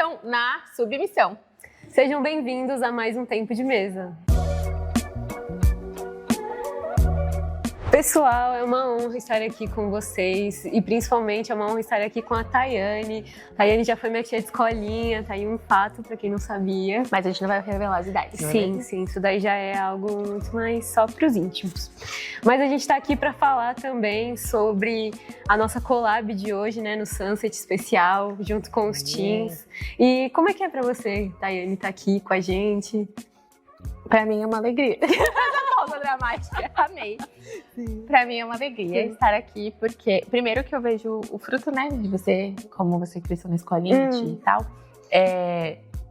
estão na submissão. Sejam bem-vindos a mais um Tempo de Mesa. Pessoal, é uma honra estar aqui com vocês e principalmente é uma honra estar aqui com a Tayane. Tayane já foi minha tia de escolinha, tá aí um fato pra quem não sabia. Mas a gente não vai revelar as idades, não é Sim, mesmo? sim, isso daí já é algo muito mais só pros íntimos. Mas a gente tá aqui pra falar também sobre a nossa collab de hoje, né, no Sunset Especial, junto com os teens. E como é que é pra você, Tayane, estar aqui com a gente? Pra mim é uma alegria. Pausa dramática, amei. Sim. Pra mim é uma alegria estar aqui, porque primeiro que eu vejo o fruto, né, de você, como você cresceu na escolinha e tal.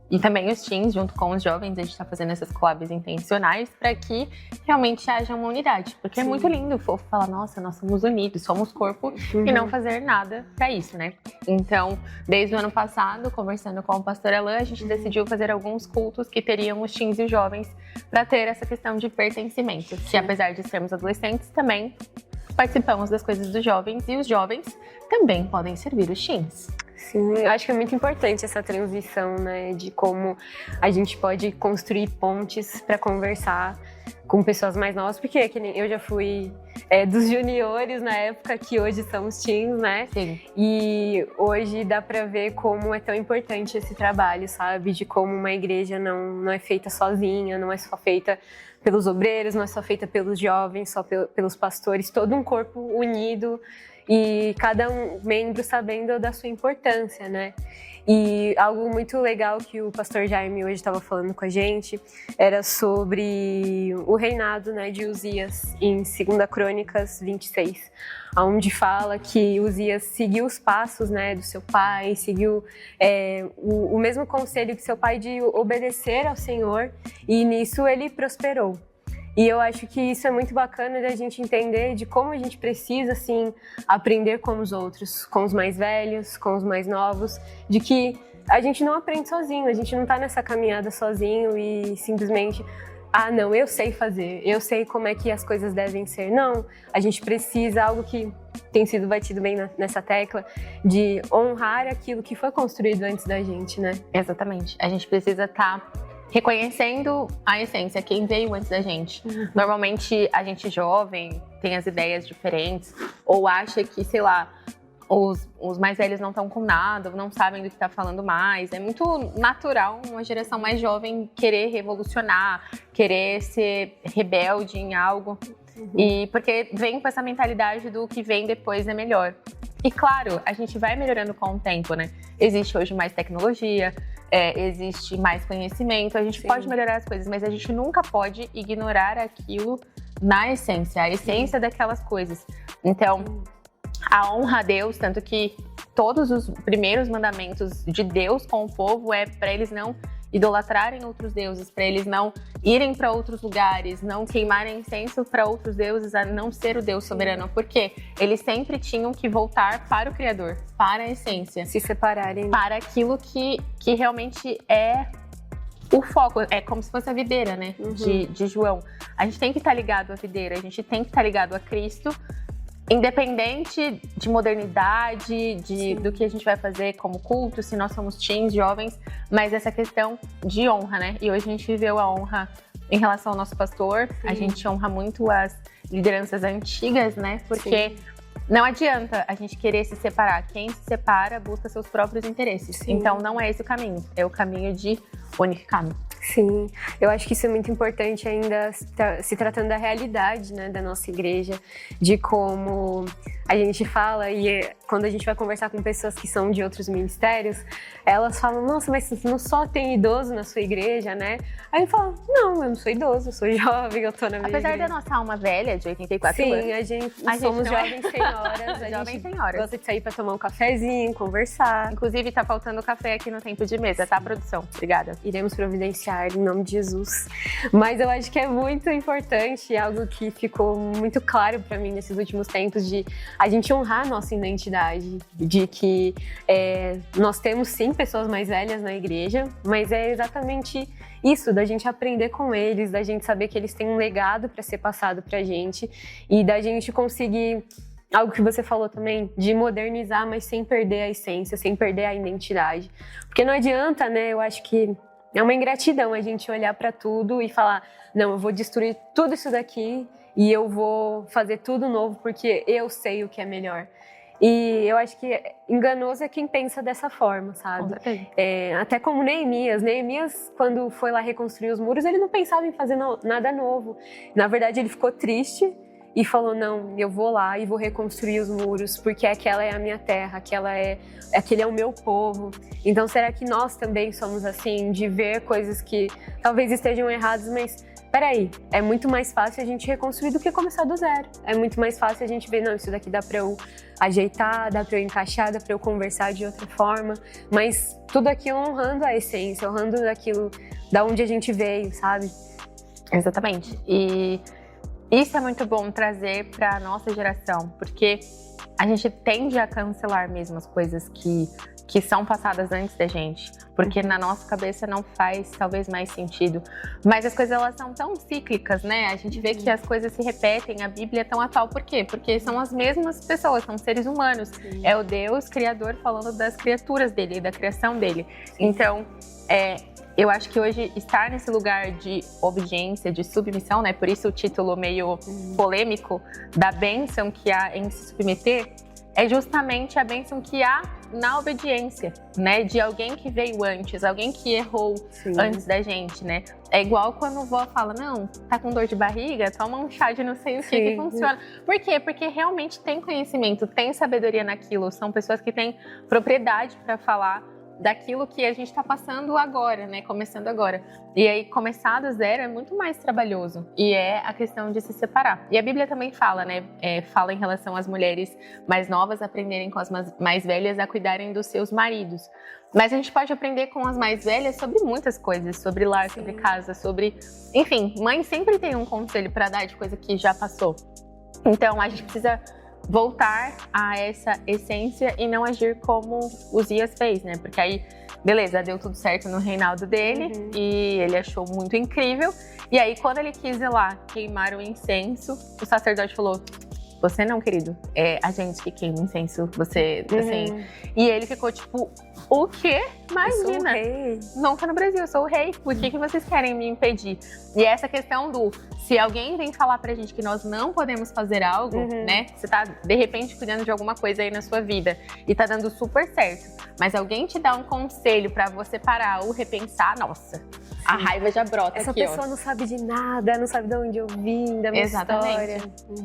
E também os teens, junto com os jovens, a gente tá fazendo essas collabs intencionais para que realmente haja uma unidade. Porque é muito lindo o fofo falar, nossa, nós somos unidos, somos corpo, e não fazer nada para isso, né? Então, desde o ano passado, conversando com o pastor Alain, a gente decidiu fazer alguns cultos que teriam os teens e os jovens para ter essa questão de pertencimento. Que apesar de sermos adolescentes, também participamos das coisas dos jovens, e os jovens também podem servir os teens. Sim, eu acho que é muito importante essa transição, né, de como a gente pode construir pontes para conversar com pessoas mais novas, porque que nem eu já fui dos juniores na época, que hoje são os teens, né? Sim. E hoje dá para ver como é tão importante esse trabalho, sabe? De como uma igreja não é feita sozinha, não é só feita pelos obreiros, não é só feita pelos jovens, só pelos pastores, todo um corpo unido e cada um membro sabendo da sua importância, né? E algo muito legal que o pastor Jaime hoje estava falando com a gente era sobre o reinado, né, de Uzias em 2 Crônicas 26, onde fala que Uzias seguiu os passos, né, do seu pai, seguiu o mesmo conselho que seu pai de obedecer ao Senhor, e nisso ele prosperou. E eu acho que isso é muito bacana da gente entender de como a gente precisa, assim, aprender com os outros, com os mais velhos, com os mais novos, de que a gente não aprende sozinho, a gente não tá nessa caminhada sozinho e simplesmente, não, eu sei fazer, eu sei como é que as coisas devem ser. Não, a gente precisa, algo que tem sido batido bem nessa tecla, de honrar aquilo que foi construído antes da gente, né? Exatamente. A gente precisa estar reconhecendo a essência, quem veio antes da gente. Normalmente a gente jovem tem as ideias diferentes ou acha que, sei lá, os mais velhos não estão com nada, não sabem do que está falando mais. É muito natural uma geração mais jovem querer revolucionar, querer ser rebelde em algo. E porque vem com essa mentalidade do que vem depois é melhor. E claro, a gente vai melhorando com o tempo, né? Existe hoje mais tecnologia, existe mais conhecimento, a gente pode melhorar as coisas, mas a gente nunca pode ignorar aquilo na essência, a essência daquelas coisas. Então, a honra a Deus, tanto que todos os primeiros mandamentos de Deus com o povo é para eles não idolatrarem outros deuses, para eles não irem para outros lugares, não queimarem incenso para outros deuses, a não ser o Deus soberano, porque eles sempre tinham que voltar para o Criador, para a essência, se separarem para aquilo que realmente é o foco, é como se fosse a videira, né, de João. A gente tem que estar ligado à videira, a gente tem que estar ligado a Cristo, independente de modernidade, do que a gente vai fazer como culto, se nós somos teens, jovens, mas essa questão de honra, né? E hoje a gente viveu a honra em relação ao nosso pastor, a gente honra muito as lideranças antigas, né? Porque não adianta a gente querer se separar. Quem se separa busca seus próprios interesses. Então não é esse o caminho, é o caminho de unificar. Sim, eu acho que isso é muito importante ainda se tratando da realidade, né, da nossa igreja, de como a gente fala e quando a gente vai conversar com pessoas que são de outros ministérios, elas falam, nossa, mas não só tem idoso na sua igreja, né? Aí eu falo, não, eu não sou idoso, eu sou jovem, eu tô na minha Apesar igreja. da nossa alma velha, de 84 anos. Sim, a gente somos jovens senhoras, a jovens gente senhoras. gosta de sair pra tomar um cafezinho, conversar. Inclusive, tá faltando café aqui no Tempo de Mesa, tá, produção? Obrigada. Iremos providenciar em nome de Jesus. Mas eu acho que é muito importante, algo que ficou muito claro pra mim nesses últimos tempos, de a gente honrar a nossa identidade, de que nós temos sim pessoas mais velhas na igreja, mas é exatamente isso, da gente aprender com eles, da gente saber que eles têm um legado para ser passado pra gente e da gente conseguir algo que você falou também, de modernizar, mas sem perder a essência, sem perder a identidade. Porque não adianta, né? Eu acho que é uma ingratidão a gente olhar para tudo e falar, não, eu vou destruir tudo isso daqui e eu vou fazer tudo novo porque eu sei o que é melhor. E eu acho que enganoso é quem pensa dessa forma, sabe? Até como Neemias. Neemias, quando foi lá reconstruir os muros, ele não pensava em fazer nada novo. Na verdade, ele ficou triste e falou, não, eu vou lá e vou reconstruir os muros, porque aquela é a minha terra, aquele é o meu povo. Então, será que nós também somos assim, de ver coisas que talvez estejam erradas, mas peraí, é muito mais fácil a gente reconstruir do que começar do zero. É muito mais fácil a gente ver, não, isso daqui dá pra eu ajeitar, dá pra eu encaixar, dá pra eu conversar de outra forma, mas tudo aquilo honrando a essência, honrando aquilo da onde a gente veio, sabe? Exatamente. E isso é muito bom trazer para nossa geração, porque a gente tende a cancelar mesmo as coisas que são passadas antes da gente, porque na nossa cabeça não faz talvez mais sentido. Mas as coisas, elas são tão cíclicas, né? A gente vê que as coisas se repetem, a Bíblia é tão atual. Por quê? Porque são as mesmas pessoas, são seres humanos. Sim. É o Deus Criador falando das criaturas dele, da criação dele. Sim. Então, eu acho que hoje estar nesse lugar de obediência, de submissão, né? Por isso o título meio polêmico da bênção que há em se submeter, é justamente a bênção que há na obediência, né? De alguém que veio antes, alguém que errou antes da gente, né? É igual quando a vó fala, não, tá com dor de barriga, toma um chá de não sei o que funciona. Por quê? Porque realmente tem conhecimento, tem sabedoria naquilo. São pessoas que têm propriedade para falar daquilo que a gente está passando agora, né? Começando agora. E aí, começar do zero é muito mais trabalhoso. E é a questão de se separar. E a Bíblia também fala, né? Fala em relação às mulheres mais novas aprenderem com as mais velhas a cuidarem dos seus maridos. Mas a gente pode aprender com as mais velhas sobre muitas coisas. Sobre lar, sobre casa, sobre... Enfim, mãe sempre tem um conselho para dar de coisa que já passou. Então, a gente precisa voltar a essa essência e não agir como Uzias fez, né? Porque aí, beleza, deu tudo certo no reinado dele e ele achou muito incrível. E aí, quando ele quis ir lá queimar o incenso, o sacerdote falou, você não, querido, é a gente que queima incenso, você, assim... E ele ficou tipo, o quê? Imagina, eu sou o rei. Nunca no Brasil, eu sou o rei, por que vocês querem me impedir? E essa questão do, se alguém vem falar pra gente que nós não podemos fazer algo, né? Você tá, de repente, cuidando de alguma coisa aí na sua vida e tá dando super certo, mas alguém te dá um conselho pra você parar ou repensar, nossa... A raiva já brota essa aqui, pessoa não sabe de nada, não sabe de onde eu vim, da minha história.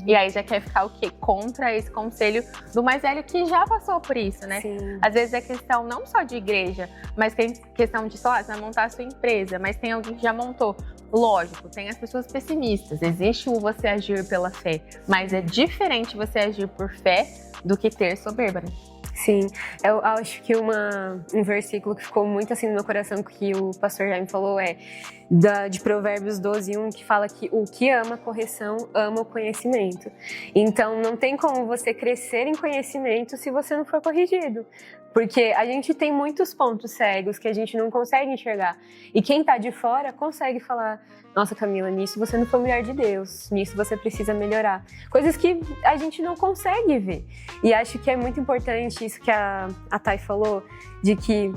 E aí já quer ficar o quê? Contra esse conselho do mais velho que já passou por isso, né? Sim. Às vezes é questão não só de igreja, mas tem questão de, sei lá, você vai montar a sua empresa, mas tem alguém que já montou. Lógico, tem as pessoas pessimistas, existe o você agir pela fé, mas é diferente você agir por fé do que ter soberba, né? Sim, eu acho que um versículo que ficou muito assim no meu coração que o pastor Jaime falou de Provérbios 12:1, que fala que o que ama a correção ama o conhecimento. Então não tem como você crescer em conhecimento se você não for corrigido. Porque a gente tem muitos pontos cegos que a gente não consegue enxergar. E quem tá de fora consegue falar, nossa, Camila, nisso você não foi mulher de Deus, nisso você precisa melhorar. Coisas que a gente não consegue ver. E acho que é muito importante isso que a Thay falou, de que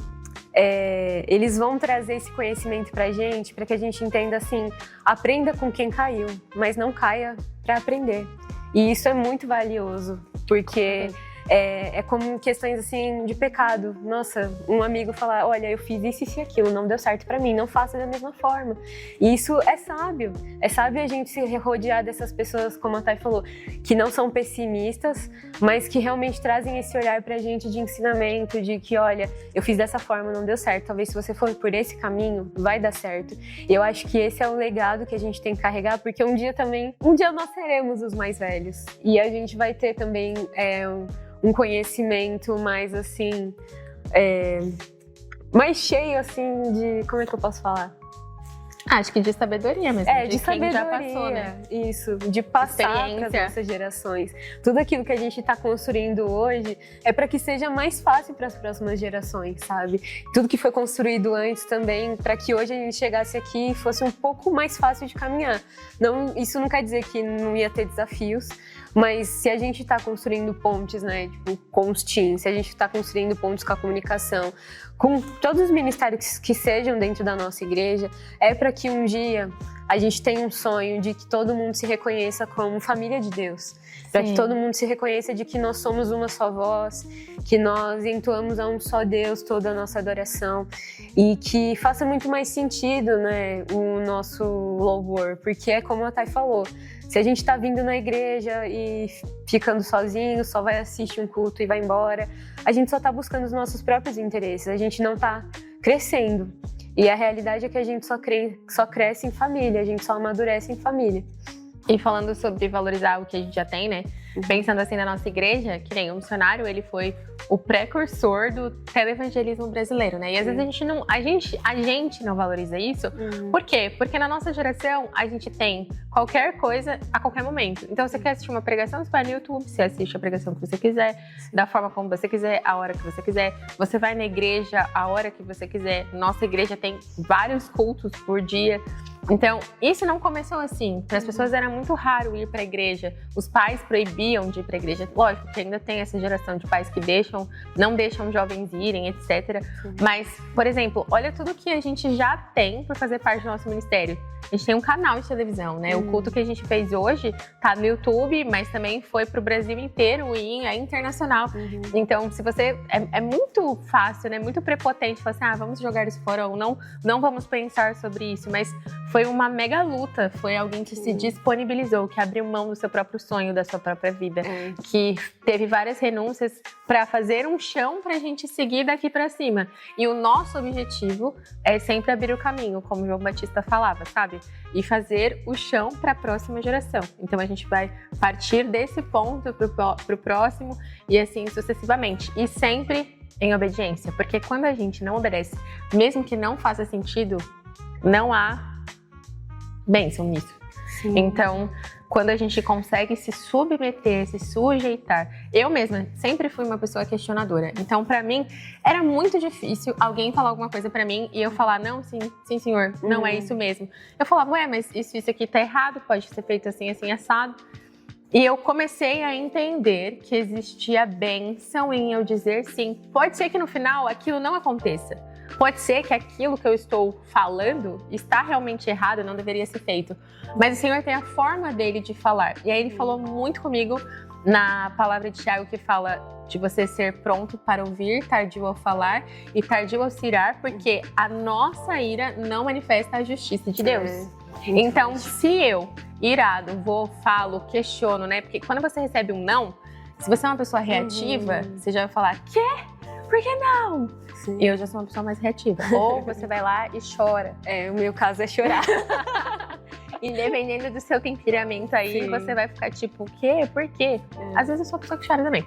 eles vão trazer esse conhecimento pra gente, para que a gente entenda assim, aprenda com quem caiu, mas não caia para aprender. E isso é muito valioso, porque... É como questões assim de pecado. Nossa, um amigo falar, olha, eu fiz isso e aquilo, não deu certo pra mim, não faça da mesma forma. E isso é sábio. É sábio a gente se rodear dessas pessoas, como a Thay falou, que não são pessimistas, mas que realmente trazem esse olhar pra gente de ensinamento, de que, olha, eu fiz dessa forma, não deu certo. Talvez se você for por esse caminho, vai dar certo. E eu acho que esse é o legado que a gente tem que carregar, porque um dia nós seremos os mais velhos. E a gente vai ter também um conhecimento mais assim, mais cheio assim de, como é que eu posso falar? Acho que de sabedoria mesmo, de quem sabedoria, já passou, né? Isso, de passar para as nossas gerações. Tudo aquilo que a gente está construindo hoje é para que seja mais fácil para as próximas gerações, sabe? Tudo que foi construído antes também, para que hoje a gente chegasse aqui e fosse um pouco mais fácil de caminhar. Não, isso não quer dizer que não ia ter desafios, Mas se a gente está construindo pontes, né, tipo, com os teens, se a gente está construindo pontes com a comunicação, com todos os ministérios que sejam dentro da nossa igreja, é para que um dia a gente tenha um sonho de que todo mundo se reconheça como família de Deus. Para que todo mundo se reconheça de que nós somos uma só voz, que nós entoamos a um só Deus toda a nossa adoração e que faça muito mais sentido, né, o nosso louvor, porque é como a Thay falou, se a gente está vindo na igreja e ficando sozinho, só vai assistir um culto e vai embora, a gente só está buscando os nossos próprios interesses, a gente não está crescendo. E a realidade é que a gente só cresce em família, a gente só amadurece em família. E falando sobre valorizar o que a gente já tem, né? Pensando assim na nossa igreja, que nem o missionário, ele foi o precursor do televangelismo brasileiro, né? E às vezes a gente não valoriza isso. Por quê? Porque na nossa geração a gente tem qualquer coisa a qualquer momento. Então você quer assistir uma pregação, você vai no YouTube, você assiste a pregação que você quiser, da forma como você quiser, a hora que você quiser. Você vai na igreja a hora que você quiser. Nossa igreja tem vários cultos por dia. Então, isso não começou assim. Para as pessoas era muito raro ir para a igreja. Os pais proibiam de ir para a igreja. Lógico que ainda tem essa geração de pais que não deixam jovens irem, etc. Mas, por exemplo, olha tudo que a gente já tem por fazer parte do nosso ministério. A gente tem um canal de televisão, né? O culto que a gente fez hoje tá no YouTube, mas também foi pro Brasil inteiro e é internacional. Então, se você... É muito fácil, né? Muito prepotente falar assim, vamos jogar isso fora ou não vamos pensar sobre isso. Mas foi uma mega luta. Foi alguém que se disponibilizou, que abriu mão do seu próprio sonho, da sua própria vida. Que teve várias renúncias para fazer um chão pra gente seguir daqui pra cima. E o nosso objetivo é sempre abrir o caminho, como o João Batista falava, sabe? E fazer o chão para a próxima geração. Então a gente vai partir desse ponto para o próximo e assim sucessivamente. E sempre em obediência, porque quando a gente não obedece, mesmo que não faça sentido, não há bênção nisso. Então, quando a gente consegue se submeter, se sujeitar. Eu mesma sempre fui uma pessoa questionadora. Então, pra mim, era muito difícil alguém falar alguma coisa pra mim e eu falar, não, sim, senhor, não é isso mesmo. Eu falava, mas isso aqui tá errado, pode ser feito assim, assim, assado. E eu comecei a entender que existia bênção em eu dizer sim. Pode ser que no final aquilo não aconteça. Pode ser que aquilo que eu estou falando está realmente errado, não deveria ser feito. Mas o Senhor tem a forma dele de falar. E aí ele falou muito comigo na palavra de Tiago que fala de você ser pronto para ouvir, tardio ao falar e tardio ao se irar, porque a nossa ira não manifesta a justiça de Deus. Então, se eu, irado, falo, questiono, né? Porque quando você recebe um não, se você é uma pessoa reativa, você já vai falar, quê? Por que não? Sim. Eu já sou uma pessoa mais reativa. Ou você vai lá e chora. O meu caso é chorar. E dependendo do seu temperamento aí, você vai ficar tipo, o quê? Por quê? Às vezes eu sou uma pessoa que chora também.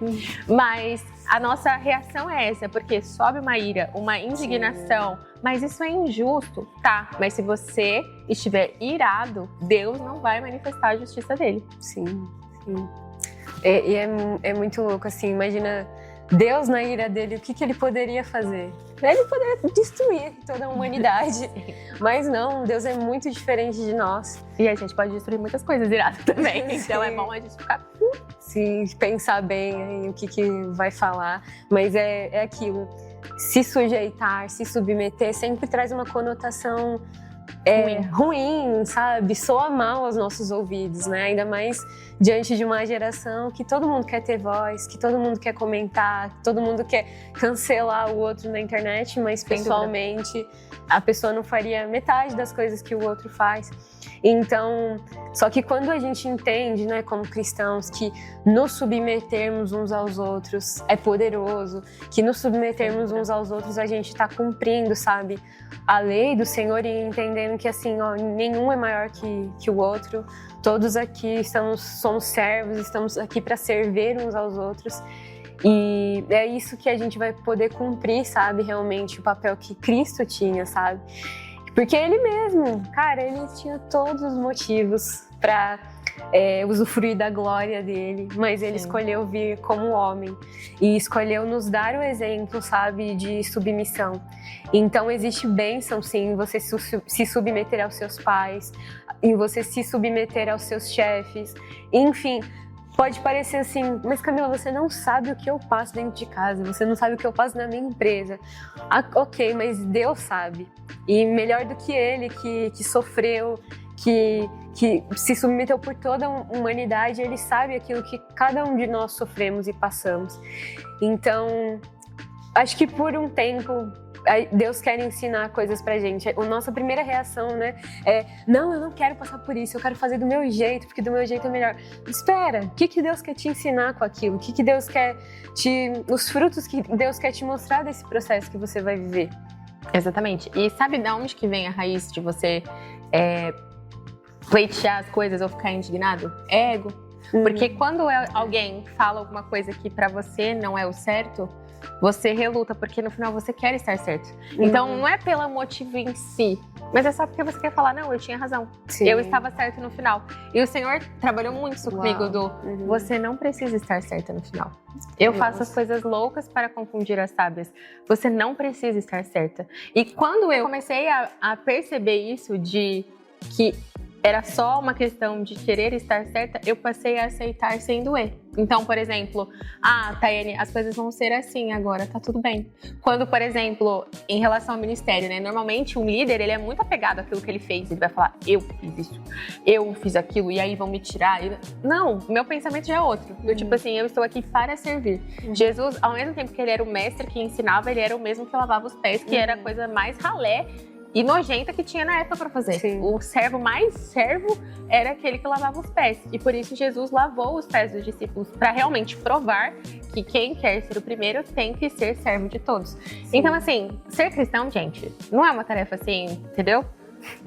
Mas a nossa reação é essa, porque sobe uma ira, uma indignação. Mas isso é injusto, tá? Mas se você estiver irado, Deus não vai manifestar a justiça dele. Sim. E é muito louco, assim, imagina... Deus, na ira dele, o que ele poderia fazer? Ele poderia destruir toda a humanidade. Mas não, Deus é muito diferente de nós. E a gente pode destruir muitas coisas iradas também. Então é bom a gente ficar... Sim, pensar bem em o que vai falar. Mas é aquilo. Se sujeitar, se submeter, sempre traz uma conotação... ruim, sabe? Soa mal aos nossos ouvidos, né? Ainda mais diante de uma geração que todo mundo quer ter voz, que todo mundo quer comentar, que todo mundo quer cancelar o outro na internet, mas pessoalmente a pessoa não faria metade das coisas que o outro faz. Então, só que quando a gente entende, né, como cristãos, que nos submetermos uns aos outros é poderoso, que nos submetermos uns aos outros a gente está cumprindo, sabe, a lei do Senhor e entendendo que assim, nenhum é maior que o outro, todos aqui somos servos, estamos aqui para servir uns aos outros. E é isso que a gente vai poder cumprir, sabe, realmente o papel que Cristo tinha, sabe? Porque ele mesmo, cara, ele tinha todos os motivos para usufruir da glória dele, mas ele escolheu vir como homem e escolheu nos dar o exemplo, sabe, de submissão. Então existe bênção, sim, em você se submeter aos seus pais, em você se submeter aos seus chefes, enfim, pode parecer assim, mas Camila, você não sabe o que eu passo dentro de casa, você não sabe o que eu passo na minha empresa. Ok, mas Deus sabe. E melhor do que Ele, que sofreu, que se submeteu por toda a humanidade, Ele sabe aquilo que cada um de nós sofremos e passamos. Então, acho que por um tempo Deus quer ensinar coisas pra gente. A nossa primeira reação, né, é: não, eu não quero passar por isso, eu quero fazer do meu jeito, porque do meu jeito é melhor. Espera, o que Deus quer te ensinar com aquilo? O que Deus quer os frutos que Deus quer te mostrar desse processo que você vai viver? Exatamente. E sabe de onde que vem a raiz de você pleitear as coisas ou ficar indignado? É ego. Porque quando alguém fala alguma coisa que pra você não é o certo, você reluta, porque no final você quer estar certo. Então não é pelo motivo em si, mas é só porque você quer falar: não, eu tinha razão. Sim. Eu estava certa no final. E o Senhor trabalhou muito isso comigo, você não precisa estar certa no final. Eu faço as coisas loucas para confundir as sábias. Você não precisa estar certa. E quando eu comecei a perceber isso, de que era só uma questão de querer estar certa, eu passei a aceitar sem doer. Então, por exemplo, Tayane, as coisas vão ser assim agora, tá tudo bem. Quando, por exemplo, em relação ao ministério, né? Normalmente um líder, ele é muito apegado àquilo que ele fez. Ele vai falar: eu fiz isso, eu fiz aquilo, e aí vão me tirar. Não, meu pensamento já é outro. Tipo assim, eu estou aqui para servir. Jesus, ao mesmo tempo que ele era o mestre que ensinava, ele era o mesmo que lavava os pés, que era a coisa mais ralé e nojenta que tinha na época para fazer. Sim. O servo mais servo era aquele que lavava os pés. E por isso Jesus lavou os pés dos discípulos, para realmente provar que quem quer ser o primeiro tem que ser servo de todos. Sim. Então, assim, ser cristão, gente, não é uma tarefa assim, entendeu?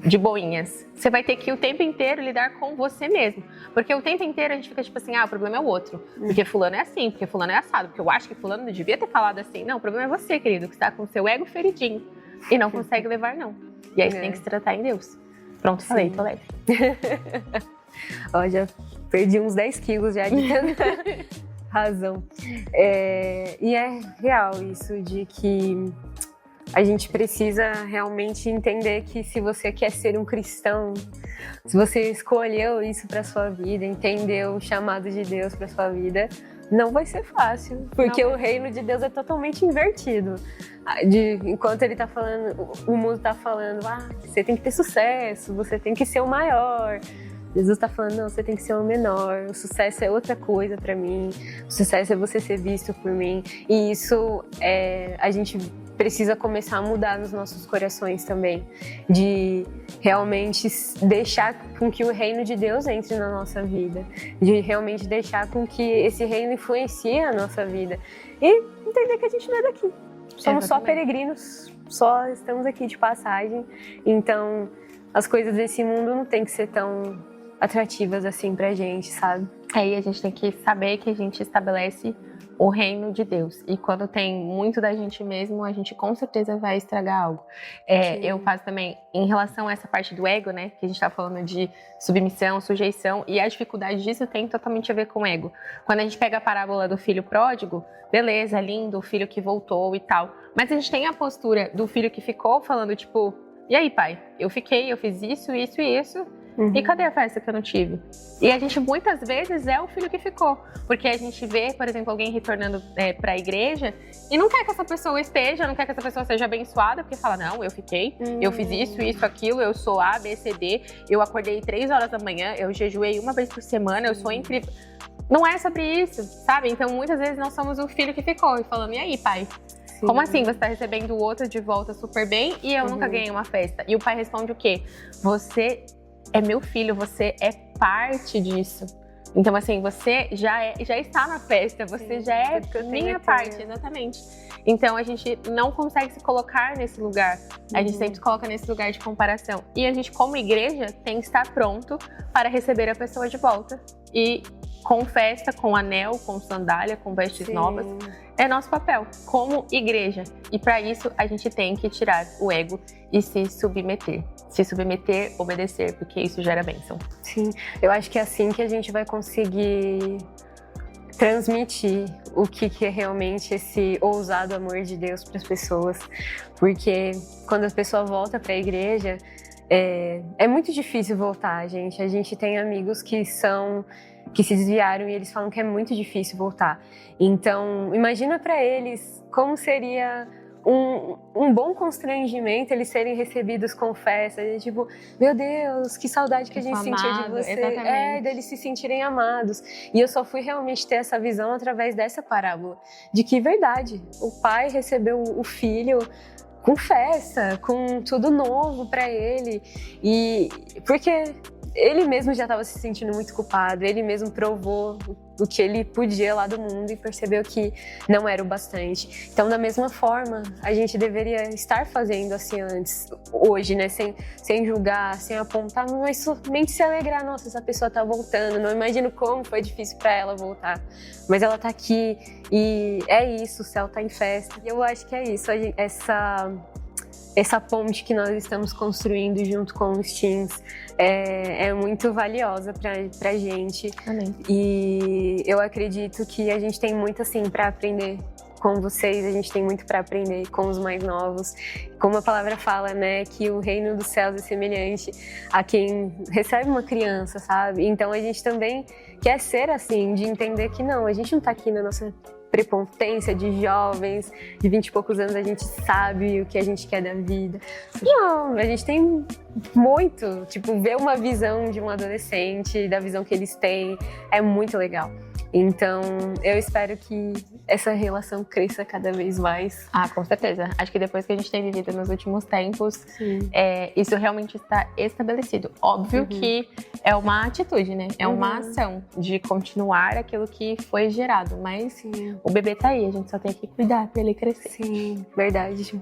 De boinhas. Você vai ter que o tempo inteiro lidar com você mesmo. Porque o tempo inteiro a gente fica tipo assim: o problema é o outro. Porque fulano é assim, porque fulano é assado, porque eu acho que fulano não devia ter falado assim. Não, o problema é você, querido, que está com o seu ego feridinho e não consegue levar, não. E aí você tem que se tratar em Deus. Pronto, falei, tô leve. Ó, já perdi uns 10 quilos já de tanta razão. E é real isso de que a gente precisa realmente entender que se você quer ser um cristão, se você escolheu isso pra sua vida, entendeu o chamado de Deus pra sua vida, não vai ser fácil, porque o reino de Deus é totalmente invertido. Enquanto ele tá falando, o mundo tá falando: você tem que ter sucesso, você tem que ser o maior. Jesus tá falando: não, você tem que ser o menor, o sucesso é outra coisa pra mim, o sucesso é você ser visto por mim. E isso a gente precisa começar a mudar nos nossos corações também, de realmente deixar com que o reino de Deus entre na nossa vida, de realmente deixar com que esse reino influencie a nossa vida e entender que a gente não é daqui, somos só peregrinos, só estamos aqui de passagem. Então as coisas desse mundo não tem que ser tão atrativas assim pra gente, sabe? Aí a gente tem que saber que a gente estabelece o reino de Deus. E quando tem muito da gente mesmo, a gente com certeza vai estragar algo. Eu faço também, em relação a essa parte do ego, né? Que a gente tá falando de submissão, sujeição, e a dificuldade disso tem totalmente a ver com o ego. Quando a gente pega a parábola do filho pródigo, beleza, lindo, o filho que voltou e tal. Mas a gente tem a postura do filho que ficou falando, tipo: e aí, pai? Eu fiz isso, isso e isso. E cadê a festa que eu não tive? E a gente muitas vezes é o filho que ficou, porque a gente vê, por exemplo, alguém retornando para a igreja e não quer que essa pessoa esteja, não quer que essa pessoa seja abençoada, porque fala: não, eu fiquei, eu fiz isso, aquilo, eu sou A, B, C, D, eu acordei 3 horas da manhã, eu jejuei uma vez por semana, eu sou incrível. Não é sobre isso, sabe? Então muitas vezes nós somos o filho que ficou e falando: e aí, pai? Sim. Como assim você tá recebendo o outro de volta super bem e eu nunca ganhei uma festa? E o pai responde o quê? Você é meu filho, você é parte disso. Então, assim, você já está na festa, você já é minha parte, exatamente. Então, a gente não consegue se colocar nesse lugar. A gente sempre se coloca nesse lugar de comparação. E a gente, como igreja, tem que estar pronto para receber a pessoa de volta. E com festa, com anel, com sandália, com vestes novas, é nosso papel como igreja. E para isso, a gente tem que tirar o ego e se submeter. Se submeter, obedecer, porque isso gera bênção. Sim, eu acho que é assim que a gente vai conseguir transmitir o que é realmente esse ousado amor de Deus para as pessoas. Porque quando a pessoa volta para a igreja, é muito difícil voltar, gente. A gente tem amigos que são que se desviaram e eles falam que é muito difícil voltar. Então, imagina para eles como seria um bom constrangimento eles serem recebidos com festa, tipo, meu Deus, que saudade que a gente sentiu de você. Exatamente. Deles se sentirem amados. E eu só fui realmente ter essa visão através dessa parábola, de que, verdade, o pai recebeu o filho com festa, com tudo novo para ele, e porque ele mesmo já estava se sentindo muito culpado, ele mesmo provou o que ele podia lá do mundo e percebeu que não era o bastante. Então, da mesma forma, a gente deveria estar fazendo assim antes, hoje, né? Sem julgar, sem apontar, mas somente se alegrar. Nossa, essa pessoa tá voltando, não imagino como foi difícil para ela voltar, mas ela tá aqui e é isso, o céu tá em festa. E eu acho que é isso, essa ponte que nós estamos construindo junto com os teens é muito valiosa pra gente. Amém. E eu acredito que a gente tem muito assim para aprender com vocês, a gente tem muito para aprender com os mais novos. Como a palavra fala, né, que o reino dos céus é semelhante a quem recebe uma criança, sabe? Então a gente também quer ser assim, de entender que não, a gente não tá aqui na nossa prepotência de jovens, de 20 e poucos anos, a gente sabe o que a gente quer da vida. Não, a gente tem muito, tipo, ver uma visão de um adolescente, da visão que eles têm, é muito legal. Então, eu espero que essa relação cresça cada vez mais. Ah, com certeza. Acho que depois que a gente tem vivido nos últimos tempos, isso realmente está estabelecido. Óbvio que é uma atitude, né? É uma ação de continuar aquilo que foi gerado. Mas o bebê tá aí, a gente só tem que cuidar pra ele crescer. Sim, verdade.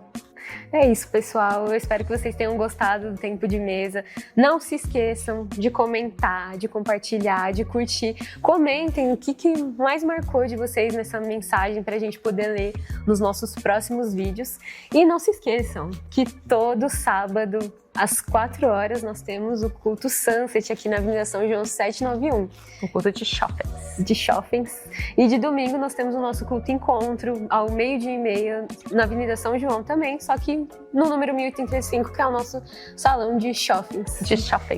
É isso, pessoal. Eu espero que vocês tenham gostado do Tempo de Mesa. Não se esqueçam de comentar, de compartilhar, de curtir. Comentem o que mais marcou de vocês nessa mensagem para a gente poder ler nos nossos próximos vídeos. E não se esqueçam que todo sábado, às 4 horas, nós temos o culto Sunset aqui na Avenida São João 791. O culto de shoppings. E de domingo nós temos o nosso culto encontro ao 12:30 na Avenida São João também, só que no número 1035, que é o nosso salão de shoppings.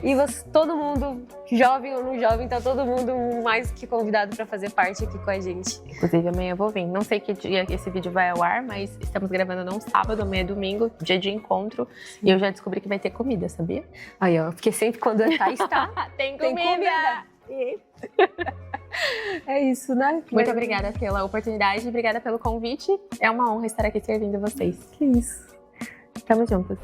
E todo mundo, jovem ou não jovem, tá todo mundo mais que convidado para fazer parte aqui com a gente. Inclusive amanhã eu vou vir. Não sei que dia esse vídeo vai ao ar, mas estamos gravando não sábado, amanhã é domingo, dia de encontro. E eu já descobri que vai ter comida, sabia? Aí, ó, porque sempre quando está, tem comida. É isso, né? Muito obrigada pela oportunidade, obrigada pelo convite. É uma honra estar aqui servindo vocês. Que isso. Tamo juntos.